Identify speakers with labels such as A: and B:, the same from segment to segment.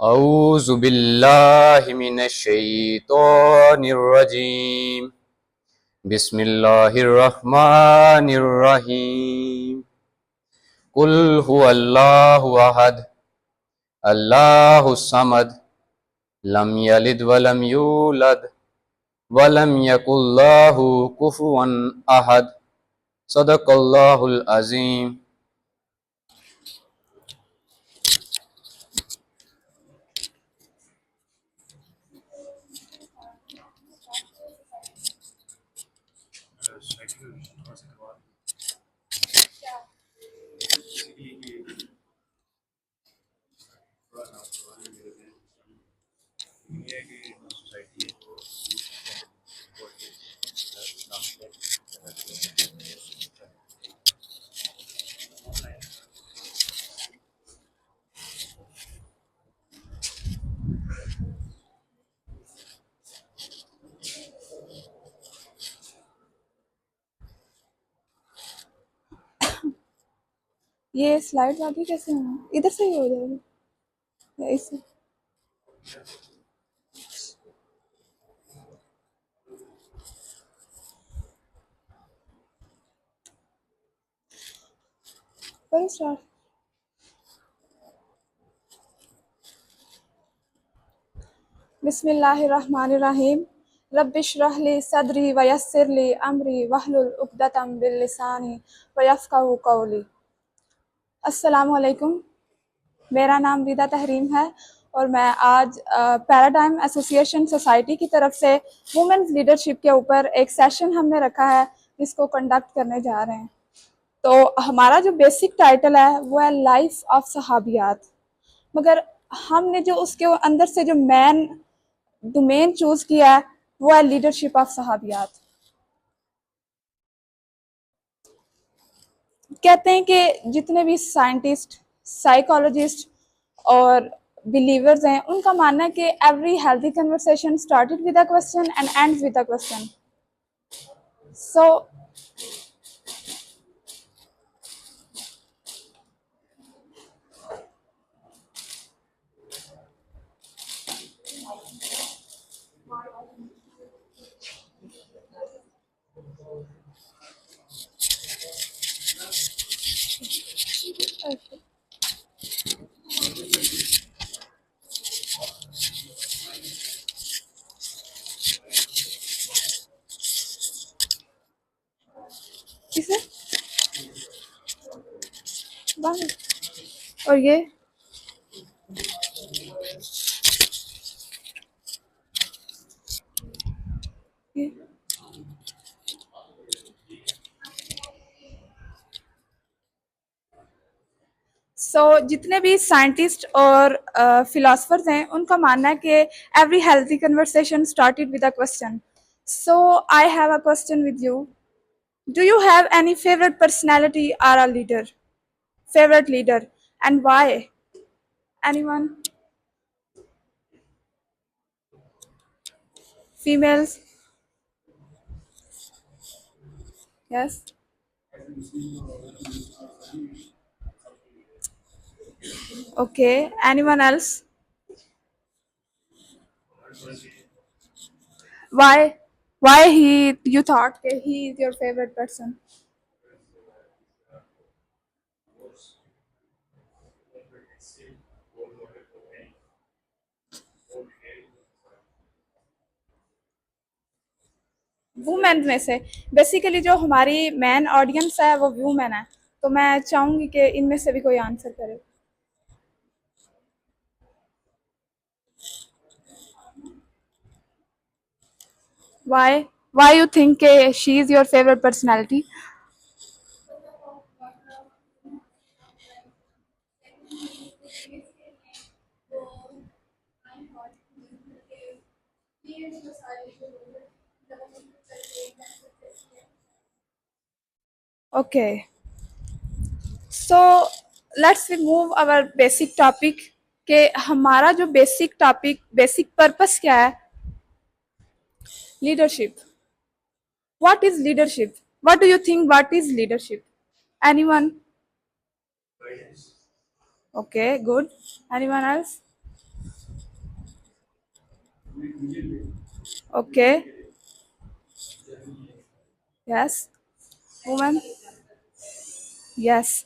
A: اعوذ باللہ من الشیطان الرجیم بسم اللہ الرحمن الرحیم قل هو اللہ احد اللہ الصمد لم یلد ولم یولد ولم یکن لہ کفوا احد صدق اللہ العظیم.
B: یہ سلائڈ آگے کیسے ہیں؟ ادھر سے ہی ہو جائے گا یا اس سے؟ کرو اسٹارٹ. بسم اللہ الرحمن الرحیم. رب اشرح لی صدری ویسر لی امری واحلل عقدۃ من لسانی ویفقہوا قولی. السلام علیکم. میرا نام ریدا تحریم ہے اور میں آج پیراڈائم ایسوسیشن سوسائٹی کی طرف سے وومنز لیڈرشپ کے اوپر ایک سیشن ہم نے رکھا ہے جس کو کنڈکٹ کرنے جا رہے ہیں. تو ہمارا جو بیسک ٹائٹل ہے وہ ہے لائف آف صحابیات، مگر ہم نے جو اس کے اندر سے جو مین ڈومین چوز کیا ہے وہ ہے لیڈرشپ آف صحابیات. کہتے ہیں کہ جتنے بھی سائنٹسٹ، سائیکالوجسٹ اور بلیورز ہیں ان کا ماننا ہے کہ every healthy conversation started with a question and ends with a question. So کسے بند اور یہ جتنے بھی سائنٹسٹ اور فلاسفرز ہیں ان کا ماننا ہے کہ every healthy conversation started with a question. So I have a question with you. Do you have any favourite personality or a leader? Favourite leader and why? Any one? Families? Yes. Okay. Any one else? Why you thought that he is your favorite person? Women میں سے basically جو ہماری مین audience ہے وہ women ہے، تو میں چاہوں گی کہ ان میں سے بھی کوئی آنسر کرے. Why you think she is your favorite personality? Okay. So let's remove our basic topic کہ ہمارا جو بیسک پرپس کیا ہے. Leadership. What is leadership? What do you think what is leadership? Anyone? Okay, good. Anyone else? Okay. Yes. Woman. Yes.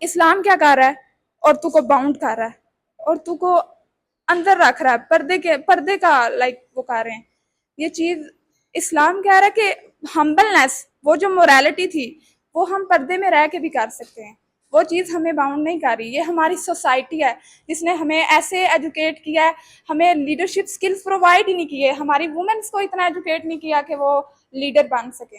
B: اسلام کیا کر رہا ہے؟ عورتوں کو باؤنڈ کر رہا ہے، عورتوں کو اندر رکھ رہا ہے، پردے کا وہ کر رہے ہیں یہ چیز۔ اسلام کہہ رہا ہے کہ ہمبلنس، وہ جو مورالٹی تھی وہ ہم پردے میں رہ کے بھی کر سکتے ہیں، وہ چیز ہمیں باؤنڈ نہیں کر رہی۔ یہ ہماری سوسائٹی ہے جس نے ہمیں ایسے ایجوکیٹ کیا ہے، ہمیں لیڈرشپ سکلز پرووائڈ ہی نہیں کیے، ہماری وومنس کو اتنا ایجوکیٹ نہیں کیا کہ وہ لیڈر بن سکیں۔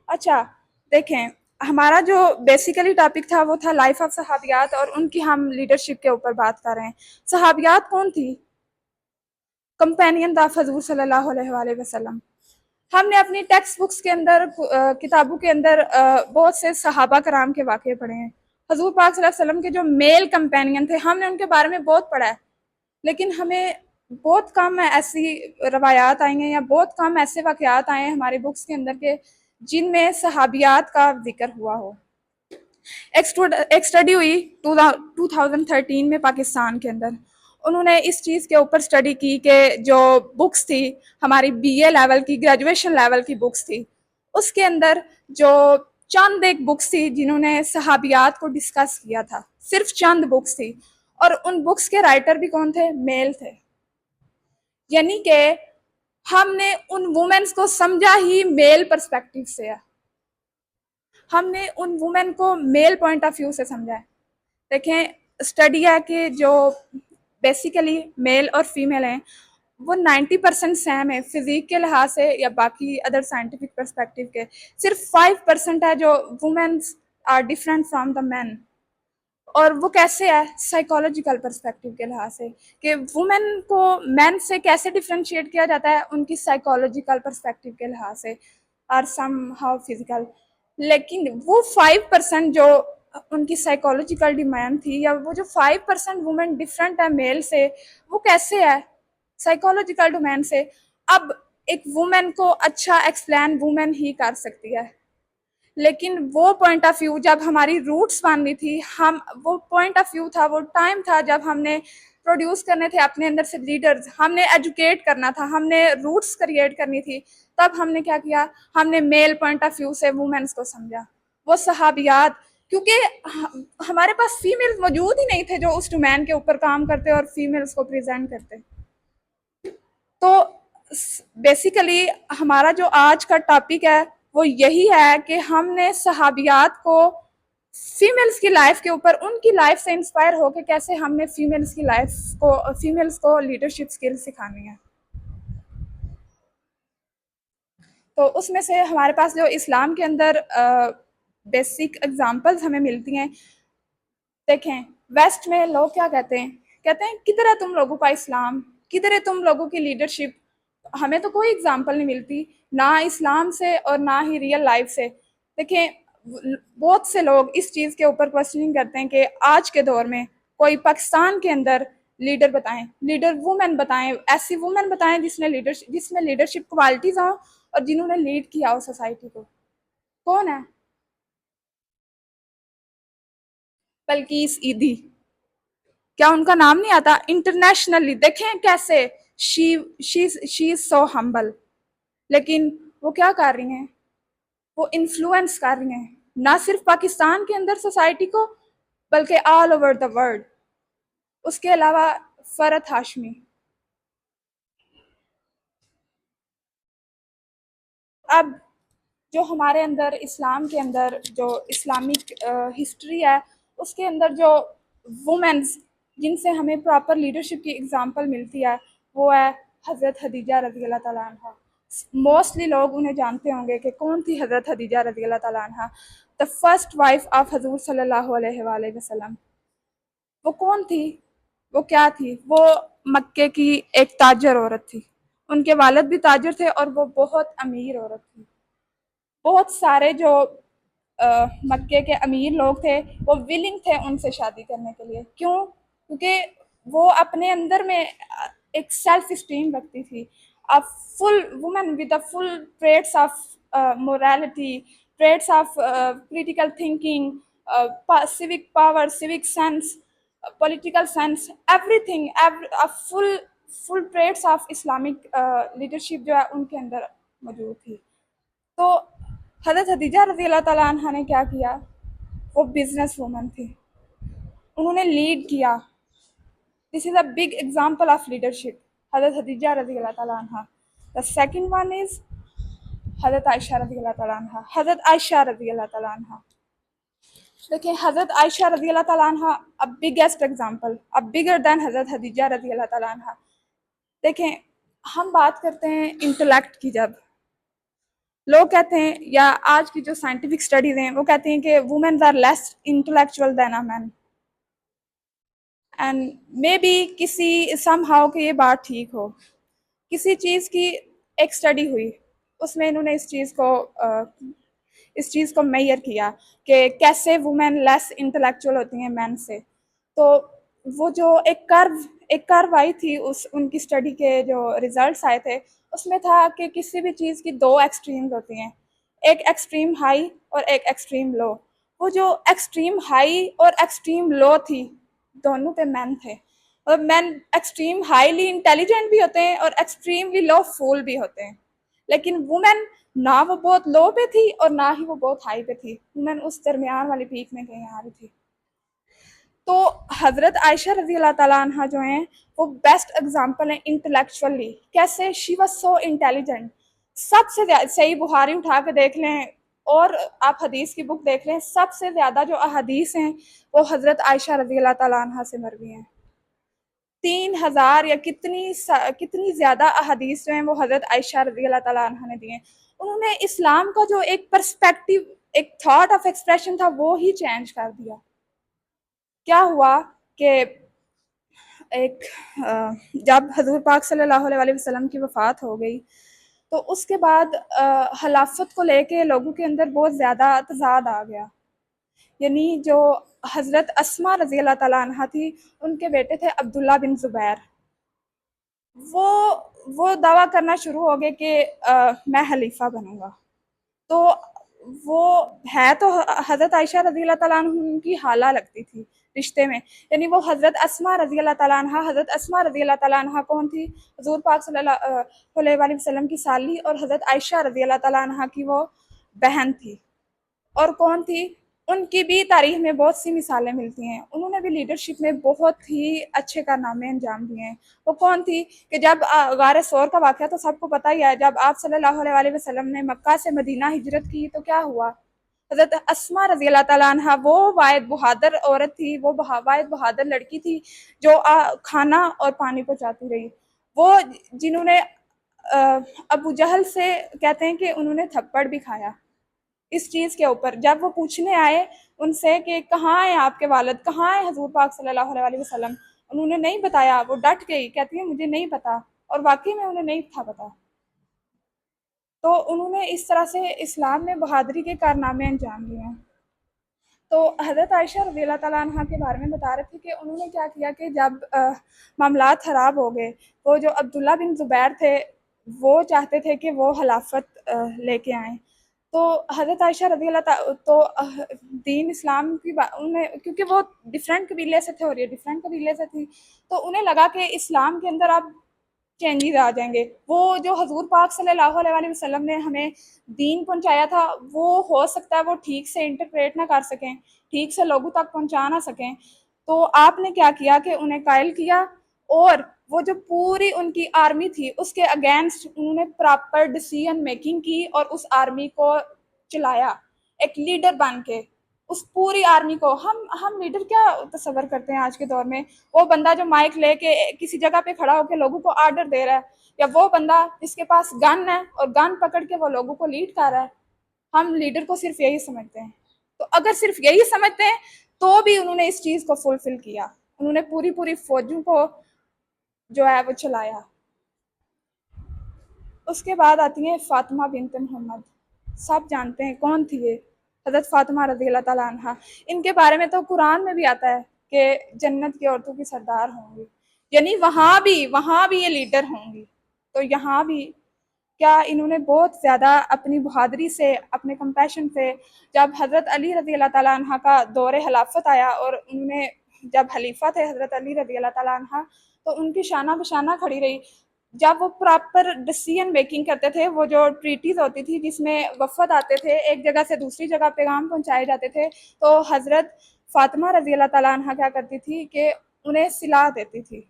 B: اچھا دیکھیں، ہمارا جو بیسیکلی ٹاپک تھا وہ تھا لائف آف صحابیات، اور ان کی ہم لیڈرشپ کے اوپر بات کر رہے ہیں۔ صحابیات کون تھی؟ کمپینین آف حضور صلی اللہ علیہ وآلہ وسلم۔ ہم نے اپنی ٹیکسٹ بکس کے اندر، کتابوں کے اندر بہت سے صحابہ کرام کے واقعے پڑھے ہیں۔ حضور پاک صلی اللہ علیہ وسلم کے جو میل کمپینین تھے، ہم نے ان کے بارے میں بہت پڑھا ہے، لیکن ہمیں بہت کم ایسی روایات آئی ہیں یا بہت کم ایسے واقعات آئے ہیں ہماری بکس کے اندر کے جن میں صحابیات کا ذکر ہوا ہو۔ ایک اسٹڈی ہوئی 2013 میں پاکستان کے اندر، انہوں نے اس چیز کے اوپر اسٹڈی کی کہ جو بکس تھی ہماری بی اے لیول کی، گریجویشن لیول کی بکس تھی، اس کے اندر جو چند ایک بکس تھی جنہوں نے صحابیات کو ڈسکس کیا تھا، صرف چند بکس تھی، اور ان بکس کے رائٹر بھی کون تھے؟ میل تھے۔ یعنی کہ ہم نے ان وومنس کو سمجھا ہی میل پرسپیکٹو سے ہے، ہم نے ان وومن کو میل پوائنٹ آف ویو سے سمجھا ہے۔ دیکھیں اسٹڈی ہے کہ جو بیسیکلی میل اور فیمیل ہیں وہ 90% سیم ہے فزیک کے لحاظ سے یا باقی ادر سائنٹیفک پرسپیکٹو کے، صرف 5% ہے جو womens are different from the men. اور وہ کیسے ہے؟ سائیکولوجیکل پرسپیکٹو کے لحاظ سے، کہ وومن کو مین سے کیسے ڈفرینشیٹ کیا جاتا ہے؟ ان کی سائیکولوجیکل پرسپیکٹو کے لحاظ سے، اور سم ہاؤ فزیکل۔ لیکن وہ 5% جو ان کی سائیکولوجیکل ڈیمانڈ تھی، یا وہ جو 5% وومن ڈفرینٹ ہے میل سے، وہ کیسے ہے؟ سائیکولوجیکل ڈومین سے۔ اب ایک وومن کو اچھا ایکسپلین وومن ہی کر سکتی ہے، لیکن وہ پوائنٹ آف ویو جب ہماری روٹس بن رہی تھی، وہ پوائنٹ آف ویو تھا، وہ ٹائم تھا جب ہم نے پروڈیوس کرنے تھے اپنے اندر سے لیڈرز، ہم نے ایجوکیٹ کرنا تھا، ہم نے روٹس کریٹ کرنی تھی، تب ہم نے کیا کیا؟ ہم نے میل پوائنٹ آف ویو سے وومنس کو سمجھا، وہ صحابیات، کیونکہ ہمارے پاس فیمیل موجود ہی نہیں تھے جو اس ڈومین کے اوپر کام کرتے اور فیمیلز کو پریزنٹ کرتے۔ تو بیسیکلی ہمارا جو آج کا ٹاپک ہے وہ یہی ہے کہ ہم نے صحابیات کو فیمیلز کی لائف کے اوپر، ان کی لائف سے انسپائر ہو کے کیسے ہم نے فیمیلز کی لائف کو، فیمیلز کو لیڈرشپ سکل سکھانی ہے۔ تو اس میں سے ہمارے پاس جو اسلام کے اندر بیسک اگزامپلز ہمیں ملتی ہیں، دیکھیں ویسٹ میں لوگ کیا کہتے ہیں کدھر ہے تم لوگوں کا اسلام، کدھر ہے تم لوگوں کی لیڈرشپ؟ ہمیں تو کوئی اگزامپل نہیں ملتی، نہ اسلام سے اور نہ ہی ریئل لائف سے۔ دیکھیں بہت سے لوگ اس چیز کے اوپر کوسچننگ کرتے ہیں کہ آج کے دور میں کوئی پاکستان کے اندر لیڈر بتائیں، لیڈر وومن بتائیں، ایسی وومن بتائیں جس میں لیڈرشپ کوالٹیز ہوں اور جنہوں نے لیڈ کیا ہو سوسائٹی کو۔ کون ہے؟ بلقیس ایدھی، کیا ان کا نام نہیں آتا؟ انٹرنیشنلی دیکھیں کیسے شی از سو ہمبل، لیکن وہ کیا کر رہی ہیں؟ وہ انفلوئنس کر رہی ہیں نہ صرف پاکستان کے اندر سوسائٹی کو، بلکہ آل اوور دا ورلڈ۔ اس کے علاوہ فرحت ہاشمی، اب جو ہمارے اندر اسلام کے اندر جو اسلامک ہسٹری ہے، اس کے اندر جو وومنز جن سے ہمیں پراپر لیڈرشپ کی اگزامپل ملتی ہے وہ ہے حضرت خدیجہ رضی اللہ تعالیٰ عنہ۔ موسٹلی لوگ انہیں جانتے ہوں گے کہ کون تھی حضرت خدیجہ رضی اللہ تعالیٰ عنہ، دا فرسٹ وائف آف حضور صلی اللہ علیہ وآلہ وسلم۔ وہ کون تھی؟ وہ کیا تھی؟ وہ مکے کی ایک تاجر عورت تھی، ان کے والد بھی تاجر تھے اور وہ بہت امیر عورت تھی۔ بہت سارے جو مکے کے امیر لوگ تھے وہ ولنگ تھے ان سے شادی کرنے کے لیے۔ کیوں؟ کیونکہ وہ اپنے اندر میں ایک سیلف اسٹیم رکھتی تھی، full woman with a full traits of morality, traits of critical thinking, civic power, civic sense, political sense, everything, full traits of Islamic leadership جو ہے ان کے اندر موجود تھی۔ تو حضرت خدیجہ رضی اللہ تعالیٰ عنہ نے کیا کیا؟ وہ بزنس وومن تھی، انہوں نے لیڈ کیا. This is a big example of leadership, حضرت خدیجہ رضی اللہ تعالیٰ عنہ. دا سیکنڈ ون از حضرت عائشہ رضی اللہ تعالیٰ عنہ. حضرت عائشہ رضی اللہ تعالیٰ عنہ، دیکھیں حضرت عائشہ رضی اللہ تعالیٰ عنہ اب بگیسٹ ایگزامپل، اب بگر دین حضرت خدیجہ رضی اللہ تعالیٰ عنہ. دیکھیں ہم بات کرتے ہیں انٹلیکٹ کی، جب لوگ کہتے ہیں یا آج کی جو سائنٹیفک اسٹڈیز ہیں وہ کہتے ہیں کہ womens are less intellectual than a man, and may be کسی سم ہاؤ کہ یہ بات ٹھیک ہو. کسی چیز کی ایک اسٹڈی ہوئی، اس میں انہوں نے اس چیز کو میئر کیا کہ کیسے وومن لیس انٹلیکچوئل ہوتی ہیں مین سے. تو وہ جو ایک کرو آئی تھی ان کی اسٹڈی کے جو ریزلٹس آئے تھے، اس میں تھا کہ کسی بھی چیز کی دو ایکسٹریمز ہوتی ہیں، ایک ایکسٹریم ہائی اور ایک ایکسٹریم لو. وہ جو ایکسٹریم ہائی اور ایکسٹریم لو تھی دونوں پہ مین تھے، اور مین ایکسٹریم ہائیلی انٹیلیجنٹ بھی ہوتے ہیں اور ایکسٹریملی لو فول بھی ہوتے ہیں، لیکن وومن نہ وہ بہت لو پہ تھی اور نہ ہی وہ بہت ہائی پہ تھی، وومن اس درمیان والی پیک میں کہیں آ رہی تھی. تو حضرت عائشہ رضی اللہ تعالیٰ عنہ جو ہیں وہ بیسٹ ایگزامپل ہیں انٹلیکچولی. کیسے؟ She was so intelligent. سب سے صحیح بخاری اٹھا کے دیکھ لیں اور آپ حدیث کی بک دیکھ لیں، سب سے زیادہ جو احادیث ہیں وہ حضرت عائشہ رضی اللہ تعالیٰ عنہ سے مروی ہیں. 3000 یا کتنی زیادہ احادیث جو ہیں وہ حضرت عائشہ رضی اللہ تعالیٰ عنہ نے دی ہیں. انہوں نے اسلام کا جو ایک پرسپیکٹیو، ایک تھاٹ آف ایکسپریشن تھا وہ ہی چینج کر دیا. کیا ہوا کہ جب حضور پاک صلی اللہ علیہ وسلم کی وفات ہو گئی تو اس کے بعد خلافت کو لے کے لوگوں کے اندر بہت زیادہ تضاد آ گیا. یعنی جو حضرت اسما رضی اللہ تعالیٰ عنہ تھی، ان کے بیٹے تھے عبداللہ بن زبیر، وہ دعویٰ کرنا شروع ہو گئے کہ میں خلیفہ بنوں گا. تو وہ ہے تو حضرت عائشہ رضی اللہ تعالیٰ عنہ کی خالہ لگتی تھی رشتے میں، یعنی وہ حضرت اسما رضی اللہ تعالیٰ عنہ. حضرت اسما رضی اللہ تعالیٰ عنہ کون تھی؟ حضور پاک صلی اللہ علیہ وسلم کی سالی اور حضرت عائشہ رضی اللہ تعالیٰ عنہ کی وہ بہن تھی. اور کون تھی؟ ان کی بھی تاریخ میں بہت سی مثالیں ملتی ہیں، انہوں نے بھی لیڈرشپ میں بہت ہی اچھے کارنامے انجام دیے ہیں. وہ کون تھی کہ جب غار ثور کا واقعہ تو سب کو پتہ ہی ہے، جب آپ صلی اللہ علیہ وسلم نے مکہ سے مدینہ ہجرت کی تو کیا ہوا؟ حضرت اسما رضی اللہ تعالیٰ عنہ وہ واحد بہادر عورت تھی، وہ واحد بہادر لڑکی تھی جو کھانا اور پانی پہنچاتی رہی. وہ جنہوں نے ابو جہل سے کہتے ہیں کہ انہوں نے تھپڑ بھی کھایا اس چیز کے اوپر. جب وہ پوچھنے آئے ان سے کہ کہاں ہیں آپ کے والد، کہاں ہیں حضور پاک صلی اللہ علیہ وسلم، انہوں نے نہیں بتایا. وہ ڈٹ گئی، کہتی ہیں مجھے نہیں پتا، اور واقعی میں انہیں نہیں تھا پتا. تو انہوں نے اس طرح سے اسلام میں بہادری کے کارنامے انجام دیے ہیں. تو حضرت عائشہ رضی اللہ تعالیٰ عنہ کے بارے میں بتا رہے تھے کہ انہوں نے کیا کیا کہ جب معاملات خراب ہو گئے، وہ جو عبداللہ بن زبیر تھے وہ چاہتے تھے کہ وہ خلافت لے کے آئیں. تو حضرت عائشہ رضی اللہ تعالیٰ تو دین اسلام کی کیونکہ وہ ڈفرینٹ قبیلے سے تھے اور یہ ڈفرینٹ قبیلے سے تھی، تو انہیں لگا کہ اسلام کے اندر اب چینجز آ جائیں گے. وہ جو حضور پاک صلی اللہ علیہ وسلم نے ہمیں دین پہنچایا تھا وہ ہو سکتا ہے وہ ٹھیک سے انٹرپریٹ نہ کر سکیں، ٹھیک سے لوگوں تک پہنچا نہ سکیں. تو آپ نے کیا کیا کہ انہیں قائل کیا، اور وہ جو پوری ان کی آرمی تھی اس کے اگینسٹ انہوں نے پراپر ڈیسیژن میکنگ کی اور اس آرمی کو چلایا ایک لیڈر بن کے. اس پوری آرمی کو ہم لیڈر کیا تصور کرتے ہیں آج کے دور میں؟ وہ بندہ جو مائک لے کے کسی جگہ پہ کھڑا ہو کے لوگوں کو آرڈر دے رہا ہے، یا وہ بندہ جس کے پاس گن ہے اور گن پکڑ کے وہ لوگوں کو لیڈ کر رہا ہے؟ ہم لیڈر کو صرف یہی سمجھتے ہیں. تو اگر صرف یہی سمجھتے ہیں تو بھی انہوں نے اس چیز کو فلفل کیا، انہوں نے پوری فوجوں کو جو ہے وہ چلایا. اس کے بعد آتی ہیں فاطمہ بنت محمد. سب جانتے ہیں کون تھی یہ، حضرت فاطمہ رضی اللہ تعالیٰ عنہ. ان کے بارے میں تو قرآن میں بھی آتا ہے کہ جنت کی عورتوں کی سردار ہوں گی، یعنی وہاں بھی یہ لیڈر ہوں گی. تو یہاں بھی کیا انہوں نے بہت زیادہ اپنی بہادری سے، اپنے کمپیشن سے، جب حضرت علی رضی اللہ تعالیٰ عنہ کا دور خلافت آیا اور انہوں نے جب خلیفہ تھے حضرت علی رضی اللہ تعالیٰ عنہ، تو ان کی شانہ بشانہ کھڑی رہی. جب وہ پراپر ڈسیزن میکنگ کرتے تھے، وہ جو ٹریٹیز ہوتی تھی جس میں وفد آتے تھے ایک جگہ سے دوسری جگہ پیغام پہنچائے جاتے تھے، تو حضرت فاطمہ رضی اللہ تعالیٰ عنہ کیا کرتی تھی کہ انہیں صلاح دیتی تھی،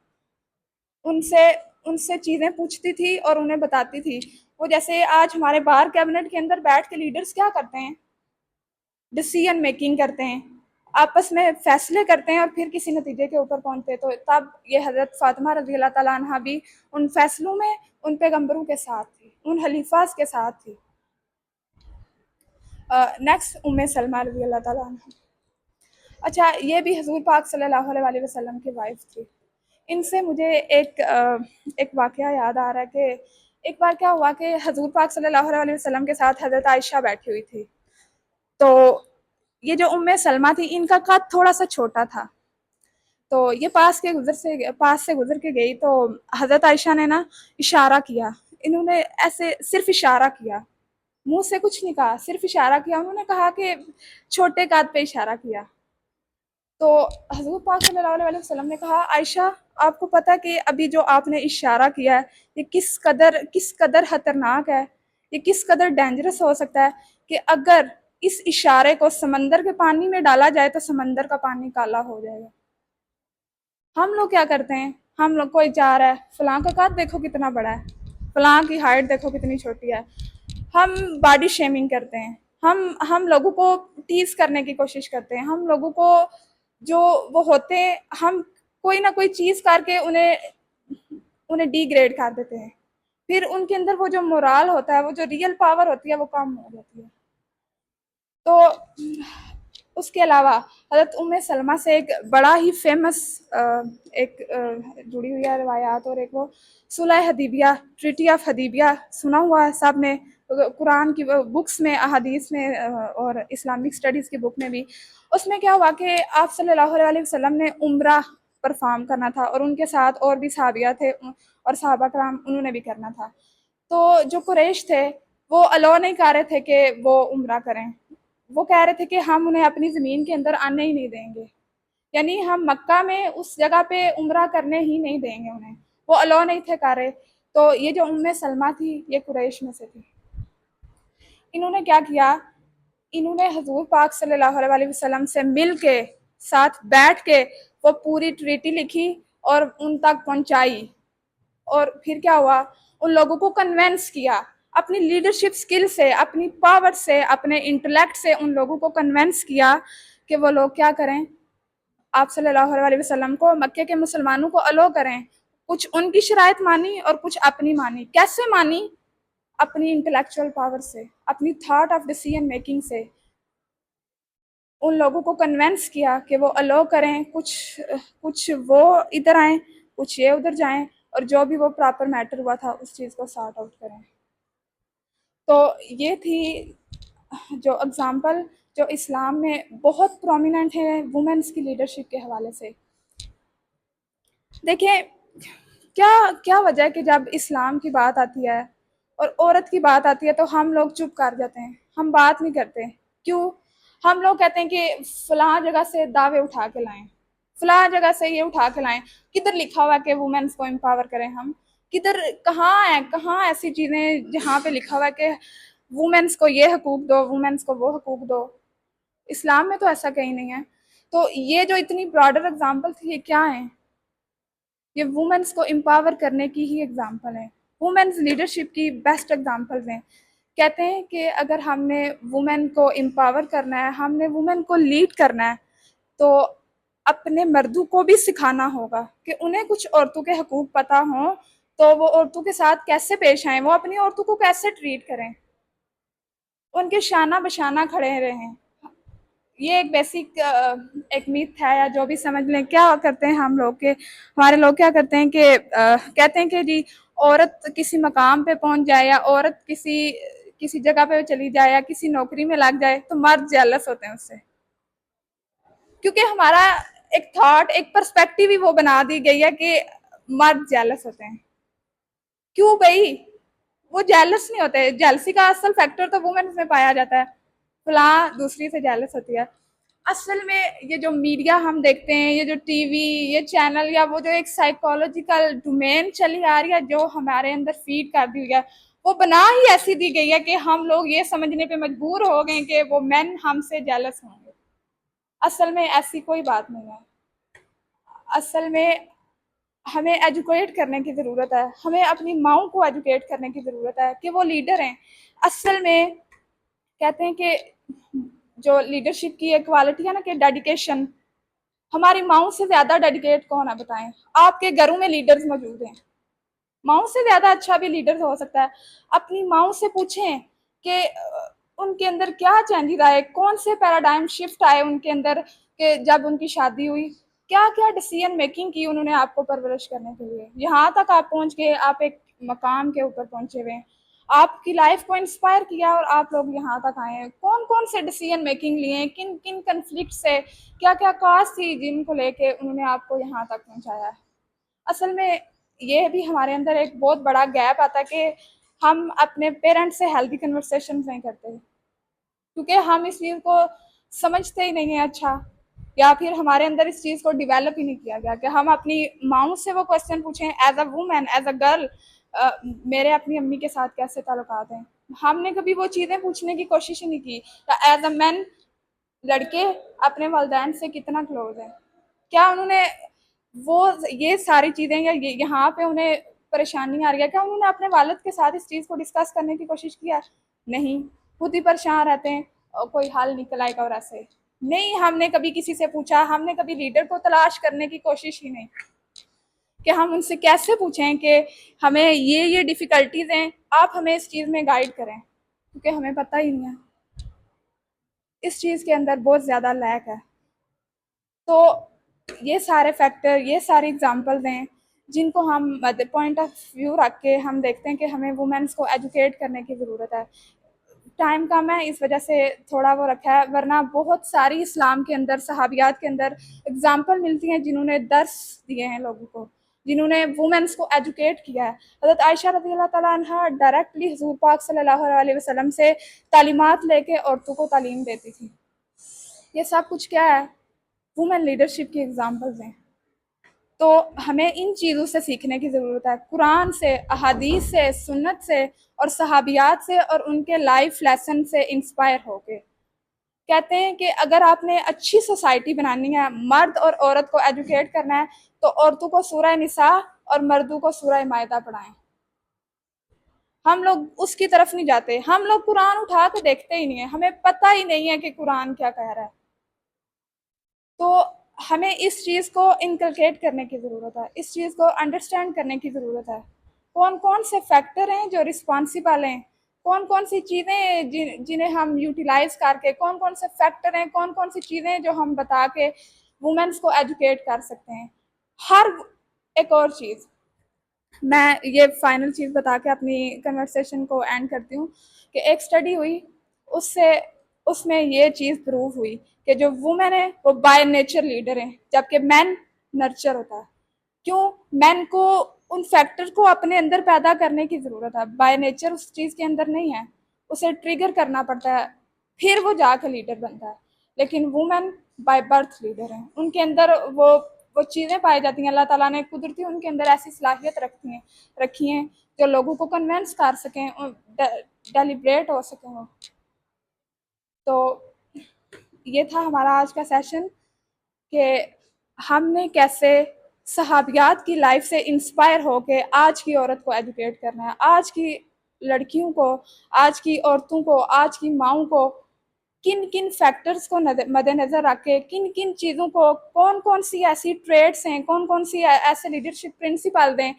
B: ان سے چیزیں پوچھتی تھی اور انہیں بتاتی تھی. وہ جیسے آج ہمارے بار کیبنٹ کے اندر بیٹھ کے لیڈرز کیا کرتے ہیں، ڈسیزن میکنگ کرتے ہیں، آپس میں فیصلے کرتے ہیں اور پھر کسی نتیجے کے اوپر پہنچتے. تو تب یہ حضرت فاطمہ رضی اللہ تعالیٰ عنہ بھی ان فیصلوں میں ان پیغمبروں کے ساتھ تھی، ان خلیفاز کے ساتھ تھی. نیکسٹ ام سلمہ رضی اللہ تعالیٰ عنہ. اچھا، یہ بھی حضور پاک صلی اللہ علیہ وسلم کی وائف تھی. ان سے مجھے ایک واقعہ یاد آ رہا ہے کہ ایک بار کیا ہوا کہ حضور پاک صلی اللہ علیہ وسلم کے ساتھ حضرت عائشہ بیٹھی ہوئی تھی. تو یہ جو ام سلمہ تھی ان کا قد تھوڑا سا چھوٹا تھا، تو یہ پاس سے گزر کے گئی. تو حضرت عائشہ نے نا اشارہ کیا، انہوں نے ایسے صرف اشارہ کیا، منہ سے کچھ نہیں کہا، صرف اشارہ کیا. انہوں نے کہا کہ چھوٹے قد پہ اشارہ کیا. تو حضور پاک صلی اللہ علیہ وسلم نے کہا عائشہ آپ کو پتہ کہ ابھی جو آپ نے اشارہ کیا ہے یہ کس قدر خطرناک ہے، یہ کس قدر ڈینجرس ہو سکتا ہے کہ اگر اس اشارے کو سمندر کے پانی میں ڈالا جائے تو سمندر کا پانی کالا ہو جائے گا. ہم لوگ کیا کرتے ہیں، ہم لوگ کوئی جا رہا ہے فلاں کا قد دیکھو کتنا بڑا ہے، فلاں کی ہائٹ دیکھو کتنی چھوٹی ہے، ہم باڈی شیمنگ کرتے ہیں، ہم لوگوں کو ٹیز کرنے کی کوشش کرتے ہیں، ہم لوگوں کو جو وہ ہوتے ہیں ہم کوئی نہ کوئی چیز کر کے انہیں ڈی گریڈ کر دیتے ہیں. پھر ان کے اندر وہ جو مورال ہوتا ہے، وہ جو ریئل پاور ہوتی ہے وہ کم ہو جاتی ہے. تو اس کے علاوہ حضرت ام سلمہ سے ایک بڑا ہی فیمس ایک جڑی ہوئی ہے روایات، اور ایک وہ صلح حدیبیہ، ٹریٹی آف حدیبیہ سنا ہوا ہے سب نے، قرآن کی بکس میں، احادیث میں اور اسلامک اسٹڈیز کی بک میں بھی. اس میں کیا ہوا کہ آپ صلی اللہ علیہ وسلم نے عمرہ پرفارم کرنا تھا اور ان کے ساتھ اور بھی صحابیہ تھے اور صحابہ کرام انہوں نے بھی کرنا تھا. تو جو قریش تھے وہ الاؤ نہیں کر رہے تھے کہ وہ عمرہ کریں، وہ کہہ رہے تھے کہ ہم انہیں اپنی زمین کے اندر آنے ہی نہیں دیں گے، یعنی ہم مکہ میں اس جگہ پہ عمرہ کرنے ہی نہیں دیں گے انہیں، وہ الاؤ نہیں تھے کر رہے. تو یہ جو ام سلمہ تھی یہ قریش میں سے تھی. انہوں نے کیا کیا، انہوں نے حضور پاک صلی اللہ علیہ وسلم سے مل کے ساتھ بیٹھ کے وہ پوری ٹریٹی لکھی اور ان تک پہنچائی. اور پھر کیا ہوا، ان لوگوں کو کنونس کیا اپنی لیڈرشپ سکل سے، اپنی پاور سے، اپنے انٹلیکٹ سے، ان لوگوں کو کنونس کیا کہ وہ لوگ کیا کریں، آپ صلی اللہ علیہ وسلم کو، مکے کے مسلمانوں کو الاؤ کریں. کچھ ان کی شرائط مانی اور کچھ اپنی مانی. کیسے مانی؟ اپنی انٹلیکچوئل پاور سے، اپنی تھاٹ آف ڈیسیژن میکنگ سے. ان لوگوں کو کنونس کیا کہ وہ الاؤ کریں، کچھ وہ ادھر آئیں، کچھ یہ ادھر جائیں، اور جو بھی وہ پراپر میٹر ہوا تھا اس چیز کو سارٹ آؤٹ کریں. تو یہ تھی جو اگزامپل جو اسلام میں بہت پرومیننٹ ہے وومنس کی لیڈرشپ کے حوالے سے. دیکھیں کیا وجہ ہے کہ جب اسلام کی بات آتی ہے اور عورت کی بات آتی ہے تو ہم لوگ چپ کر جاتے ہیں، ہم بات نہیں کرتے. کیوں؟ ہم لوگ کہتے ہیں کہ فلاں جگہ سے دعوے اٹھا کے لائیں، فلاں جگہ سے یہ اٹھا کے لائیں. کدھر لکھا ہوا ہے کہ وومنس کو امپاور کریں ہم؟ کہاں ایسی چیزیں جہاں پہ لکھا ہوا ہے کہ وومنس کو یہ حقوق دو، وومنس کو وہ حقوق دو؟ اسلام میں تو ایسا کہیں نہیں ہے. تو یہ جو اتنی براڈر اگزامپل تھی یہ کیا ہیں؟ یہ وومنس کو امپاور کرنے کی ہی اگزامپل ہیں، وومنس لیڈرشپ کی بیسٹ اگزامپلز ہیں. کہتے ہیں کہ اگر ہم نے وومن کو امپاور کرنا ہے، ہم نے وومن کو لیڈ کرنا ہے، تو اپنے مردوں کو بھی سکھانا ہوگا کہ انہیں کچھ عورتوں کے حقوق پتہ ہوں تو وہ عورتوں کے ساتھ کیسے پیش آئیں، وہ اپنی عورتوں کو کیسے ٹریٹ کریں، ان کے شانہ بشانہ کھڑے رہیں. یہ ایک بیسک ایک میتھ ہے، یا جو بھی سمجھ لیں. کیا کرتے ہیں ہم لوگ کہ ہمارے لوگ کیا کرتے ہیں کہ کہتے ہیں کہ جی عورت کسی مقام پہ پہنچ جائے یا عورت کسی جگہ پہ چلی جائے یا کسی نوکری میں لگ جائے تو مرد جیلس ہوتے ہیں اس سے، کیونکہ ہمارا ایک تھاٹ، ایک پرسپیکٹیو ہی وہ بنا دی گئی ہے کہ مرد جیلس ہوتے ہیں. کیوں بھائی؟ وہ جیلس نہیں ہوتے. جیلسی کا اصل فیکٹر تو وومنس میں پایا جاتا ہے، فلاں دوسری سے جیلس ہوتی ہے. اصل میں یہ جو میڈیا ہم دیکھتے ہیں، یہ جو ٹی وی، یہ چینل، یا وہ جو ایک سائیکولوجیکل ڈومین چلی آ رہی ہے جو ہمارے اندر فیڈ کر دی ہوئی ہے، وہ بنا ہی ایسی دی گئی ہے کہ ہم لوگ یہ سمجھنے پہ مجبور ہو گئے کہ وہ مین ہم سے جیلس ہوں گے۔ اصل میں ایسی کوئی بات نہیں ہے۔ اصل میں ہمیں ایجوکیٹ کرنے کی ضرورت ہے، ہمیں اپنی ماؤں کو ایجوکیٹ کرنے کی ضرورت ہے کہ وہ لیڈر ہیں۔ اصل میں کہتے ہیں کہ جو لیڈرشپ کی ایک کوالٹی ہے نا کہ ڈیڈیکیشن، ہماری ماؤں سے زیادہ ڈیڈیکیٹ کون ہے بتائیں؟ آپ کے گھروں میں لیڈرز موجود ہیں، ماؤں سے زیادہ اچھا بھی لیڈر ہو سکتا ہے۔ اپنی ماؤں سے پوچھیں کہ ان کے اندر کیا چینجز آئے، کون سے پیراڈائم شفٹ آئے ان کے اندر کہ جب ان کی شادی ہوئی، کیا کیا ڈیسیژن میکنگ کی انہوں نے آپ کو پرورش کرنے کے لیے، یہاں تک آپ پہنچ گئے، آپ ایک مقام کے اوپر پہنچے ہوئے ہیں، آپ کی لائف کو انسپائر کیا اور آپ لوگ یہاں تک آئے ہیں۔ کون کون سے ڈیسیژن میکنگ لیے ہیں، کن کن کنفلکٹ سے، کیا کیا کاز تھی جن کو لے کے انہوں نے آپ کو یہاں تک پہنچایا ہے۔ اصل میں یہ بھی ہمارے اندر ایک بہت بڑا گیپ آتا ہے کہ ہم اپنے پیرنٹس سے ہیلدی کنورسیشن نہیں کرتے، کیونکہ ہم اس چیز کو سمجھتے ہی نہیں ہیں اچھا، یا پھر ہمارے اندر اس چیز کو ڈیولپ ہی نہیں کیا گیا کہ ہم اپنی ماؤں سے وہ کوشچن پوچھیں as a woman, as a girl, میرے اپنی امی کے ساتھ کیسے تعلقات ہیں۔ ہم نے کبھی وہ چیزیں پوچھنے کی کوشش ہی نہیں کی۔ ایز اے مین، لڑکے اپنے والدین سے کتنا کلوز ہیں، کیا انہوں نے وہ یہ ساری چیزیں، یا یہاں پہ انہیں پریشانی آ رہی ہے، کیا انہوں نے اپنے والد کے ساتھ اس چیز کو ڈسکس کرنے کی کوشش کیا؟ نہیں، خود ہی پریشان رہتے ہیں اور کوئی حل نکل آئے گا اور ایسے نہیں۔ ہم نے کبھی کسی سے پوچھا، ہم نے کبھی لیڈر کو تلاش کرنے کی کوشش ہی نہیں کہ ہم ان سے کیسے پوچھیں کہ ہمیں یہ ڈیفیکلٹیز ہیں، آپ ہمیں اس چیز میں گائیڈ کریں، کیونکہ ہمیں پتہ ہی نہیں ہے، اس چیز کے اندر بہت زیادہ لیک ہے۔ تو یہ سارے فیکٹر، یہ ساری اگزامپلز ہیں جن کو ہم پوائنٹ آف ویو رکھ کے ہم دیکھتے ہیں کہ ہمیں وومنس کو ایجوکیٹ کرنے کی ضرورت ہے۔ ٹائم کم ہے، اس وجہ سے تھوڑا وہ رکھا ہے، ورنہ بہت ساری اسلام کے اندر، صحابیات کے اندر اگزامپل ملتی ہیں جنہوں نے درس دیے ہیں لوگوں کو، جنہوں نے وومنس کو ایجوکیٹ کیا ہے۔ حضرت عائشہ رضی اللہ تعالیٰ عنہ ڈائریکٹلی حضور پاک صلی اللہ علیہ وسلم سے تعلیمات لے کے عورتوں کو تعلیم دیتی تھی۔ یہ سب کچھ کیا ہے؟ وومن لیڈرشپ کی اگزامپلز ہیں۔ تو ہمیں ان چیزوں سے سیکھنے کی ضرورت ہے، قرآن سے، احادیث سے، سنت سے اور صحابیات سے اور ان کے لائف لیسن سے انسپائر ہو کے۔ کہتے ہیں کہ اگر آپ نے اچھی سوسائٹی بنانی ہے، مرد اور عورت کو ایجوکیٹ کرنا ہے، تو عورتوں کو سورہ نساء اور مردوں کو سورہ مائدہ پڑھائیں۔ ہم لوگ اس کی طرف نہیں جاتے، ہم لوگ قرآن اٹھا کے دیکھتے ہی نہیں ہیں، ہمیں پتہ ہی نہیں ہے کہ قرآن کیا کہہ رہا ہے۔ تو ہمیں اس چیز کو انکلکیٹ کرنے کی ضرورت ہے، اس چیز کو انڈرسٹینڈ کرنے کی ضرورت ہے، کون کون سے فیکٹر ہیں جو رسپانسبل ہیں، کون کون سی چیزیں جنہیں ہم یوٹیلائز کر کے، کون کون سے فیکٹر ہیں، کون کون سی چیزیں جو ہم بتا کے وومنس کو ایجوکیٹ کر سکتے ہیں۔ ہر ایک اور چیز، میں یہ فائنل چیز بتا کے اپنی کنورسیشن کو اینڈ کرتی ہوں کہ ایک اسٹڈی ہوئی، اس میں یہ چیز پروو ہوئی کہ جو وومن ہے وہ بائی نیچر لیڈر ہیں، جبکہ مین نرچر ہوتا ہے۔ کیوں؟ مین کو ان فیکٹر کو اپنے اندر پیدا کرنے کی ضرورت ہے، بائی نیچر اس چیز کے اندر نہیں ہے، اسے ٹریگر کرنا پڑتا ہے، پھر وہ جا کے لیڈر بنتا ہے۔ لیکن وومن بائی برتھ لیڈر ہیں، ان کے اندر وہ چیزیں پائی جاتی ہیں، اللہ تعالیٰ نے قدرتی ان کے اندر ایسی صلاحیت رکھی ہیں جو لوگوں کو کنونس کر سکیں، ڈیلیبریٹ ہو سکیں وہ۔ تو یہ تھا ہمارا آج کا سیشن کہ ہم نے کیسے صحابیات کی لائف سے انسپائر ہو کے آج کی عورت کو ایجوکیٹ کرنا ہے، آج کی لڑکیوں کو، آج کی عورتوں کو، آج کی ماؤں کو کن کن فیکٹرز کو مد نظر رکھ کے، کن کن چیزوں کو، کون کون سی ایسی ٹریٹس ہیں، کون کون سی ایسے لیڈرشپ پرنسپل ہیں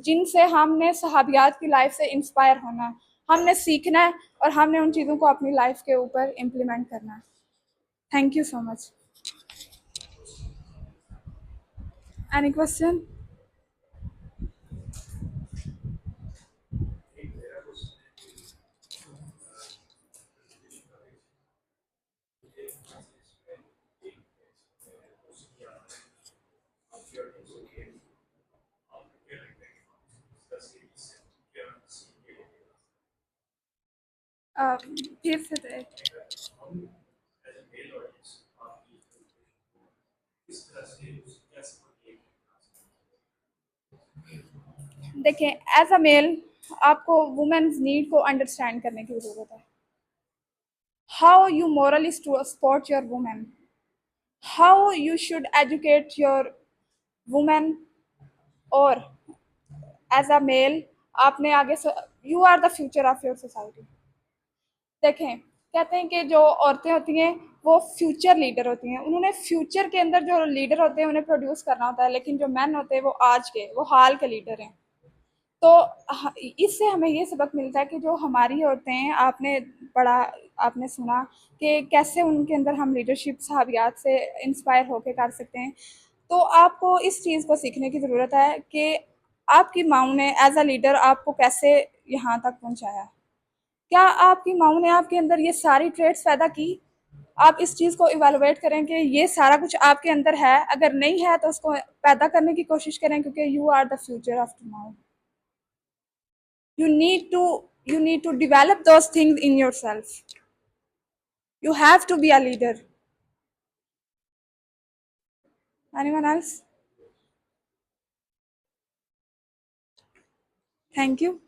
B: جن سے ہم نے صحابیات کی لائف سے انسپائر ہونا ہے، ہم نے سیکھنا ہے اور ہم نے ان چیزوں کو اپنی لائف کے اوپر امپلیمنٹ کرنا ہے۔ Thank you so much. Any question? پھر سے دیکھیں ایز اے میل آپ کو وومنز نیڈ کو انڈرسٹینڈ کرنے کی ضرورت ہے. How you morally support your woman, how you should educate your woman, اور ایز اے میل آپ نے آگے you are the future of your society. دیکھیں کہتے ہیں کہ جو عورتیں ہوتی ہیں وہ فیوچر لیڈر ہوتی ہیں, انہوں نے فیوچر کے اندر جو لیڈر ہوتے ہیں انہیں پروڈیوس کرنا ہوتا ہے, لیکن جو مین ہوتے ہیں وہ آج کے, وہ حال کے لیڈر ہیں. تو اس سے ہمیں یہ سبق ملتا ہے کہ جو ہماری عورتیں ہیں, آپ نے پڑھا, آپ نے سنا کہ کیسے ان کے اندر ہم لیڈرشپ صحابیات سے انسپائر ہو کے کر سکتے ہیں. تو آپ کو اس چیز کو سیکھنے کی ضرورت ہے کہ آپ کی ماؤں نے ایز اے لیڈر آپ کو کیسے یہاں تک پہنچایا. کیا آپ کی ماؤں نے آپ کے اندر یہ ساری ٹریٹس پیدا کی؟ آپ اس چیز کو ایویلویٹ کریں کہ یہ سارا کچھ آپ کے اندر ہے, اگر نہیں ہے تو اس کو پیدا کرنے کی کوشش کریں, کیونکہ you are the future of tomorrow. You need to develop those things in yourself. You have to be a leader. Anyone else? Thank you.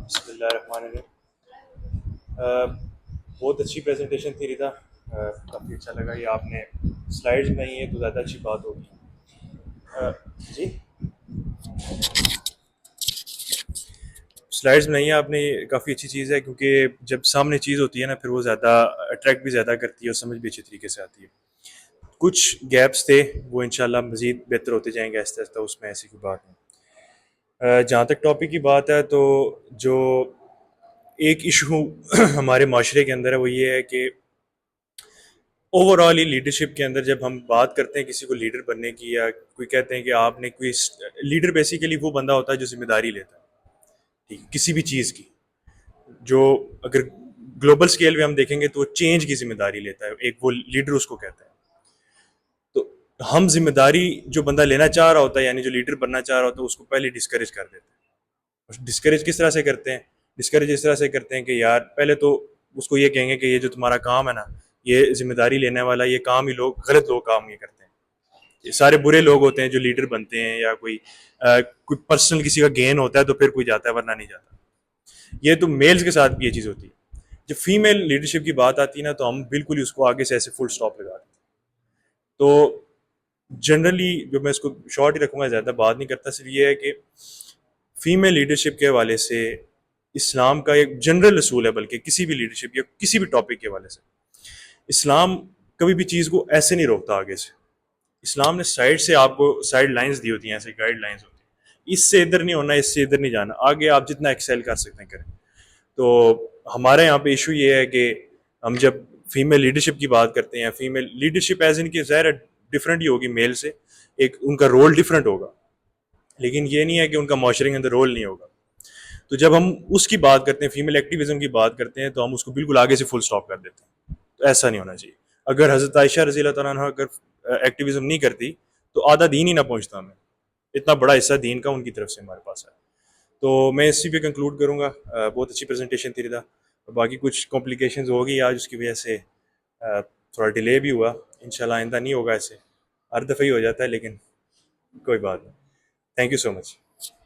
C: بسم اللہ الرحمن الرحیم. بہت اچھی پریزنٹیشن تھی ریتا, کافی اچھا لگا. یہ آپ نے سلائڈز نہیں ہے تو زیادہ اچھی بات ہوگی. جی سلائڈز نہیں ہے آپ نے, کافی اچھی چیز ہے, کیونکہ جب سامنے چیز ہوتی ہے نا پھر وہ زیادہ اٹریکٹ بھی زیادہ کرتی ہے اور سمجھ بھی اچھی طریقے سے آتی ہے. کچھ گیپس تھے وہ انشاءاللہ مزید بہتر ہوتے جائیں گے آہستہ آہستہ, اس میں ایسی کوئی بات نہیں. جہاں تک ٹاپک کی بات ہے تو جو ایک ایشو ہمارے معاشرے کے اندر ہے وہ یہ ہے کہ اوور آل لیڈرشپ کے اندر جب ہم بات کرتے ہیں کسی کو لیڈر بننے کی, یا کوئی کہتے ہیں کہ آپ نے کوئی لیڈر, بیسیکلی وہ بندہ ہوتا ہے جو ذمہ داری لیتا ہے, ٹھیک, کسی بھی چیز کی, جو اگر گلوبل اسکیل پہ ہم دیکھیں گے تو وہ چینج کی ذمہ داری لیتا ہے, ایک وہ لیڈر اس کو کہتا ہے. تو ہم ذمہ داری جو بندہ لینا چاہ رہا ہوتا ہے, یعنی جو لیڈر بننا چاہ رہا ہوتا ہے, اس کو پہلے ڈسکریج کر دیتے ہیں. ڈسکریج کس طرح سے کرتے ہیں؟ ڈسکریج اس طرح سے کرتے ہیں کہ یار پہلے تو اس کو یہ کہیں گے کہ یہ جو تمہارا کام ہے نا, یہ ذمہ داری لینے والا یہ کام ہی لوگ, غلط لوگ کام یہ کرتے ہیں. یہ سارے برے لوگ ہوتے ہیں جو لیڈر بنتے ہیں, یا کوئی پرسنل کسی کا گین ہوتا ہے تو پھر کوئی جاتا ہے ورنہ نہیں جاتا. یہ تو میلز کے ساتھ بھی یہ چیز ہوتی ہے. جب فیمیل لیڈرشپ کی بات آتی ہے نا تو ہم بالکل اس کو آگے سے ایسے فل سٹاپ لگا دیتے ہیں. تو جنرلی جو میں اس کو شارٹ ہی رکھوں گا, زیادہ بات نہیں کرتا, صرف یہ ہے کہ فیمیل لیڈرشپ کے حوالے سے اسلام کا ایک جنرل اصول ہے, بلکہ کسی بھی لیڈرشپ یا کسی بھی ٹاپک کے حوالے سے اسلام کبھی بھی چیز کو ایسے نہیں روکتا آگے سے. اسلام نے سائڈ سے آپ کو سائڈ لائنز دی ہوتی ہیں, ایسے گائیڈ لائنز ہوتی ہیں, اس سے ادھر نہیں ہونا, اس سے ادھر نہیں جانا, آگے آپ جتنا ایکسیل کر سکتے ہیں کریں. تو ہمارے یہاں پہ ایشو یہ ہے کہ ہم جب فیمیل لیڈرشپ کی بات کرتے ہیں, فیمیل لیڈرشپ ایز ان کی ظاہر ڈفرینٹ ہی ہوگی میل سے, ایک ان کا رول ڈفرینٹ ہوگا, لیکن یہ نہیں ہے کہ ان کا معاشرے کے اندر رول نہیں ہوگا. تو جب ہم اس کی بات کرتے ہیں, فیمیل ایکٹیویزم کی بات کرتے ہیں, تو ہم اس کو بالکل آگے سے فل سٹاپ کر دیتے ہیں. تو ایسا نہیں ہونا چاہیے. اگر حضرت عائشہ رضی اللہ تعالیٰ عنہ اگر ایکٹیویزم نہیں کرتی تو آدھا دین ہی نہ پہنچتا ہمیں, اتنا بڑا حصہ دین کا ان کی طرف سے ہمارے پاس ہے. تو میں اسی پہ کنکلوڈ کروں گا. بہت اچھی پریزنٹیشن تھی رضا, باقی کچھ کمپلیکیشنز ہوگی آج, اس کی وجہ سے تھوڑا ڈیلے بھی ہوا. انشاءاللہ آئندہ نہیں ہوگا ایسے, ہر دفعہ ہی ہو جاتا ہے, لیکن کوئی بات نہیں. Thank you so much.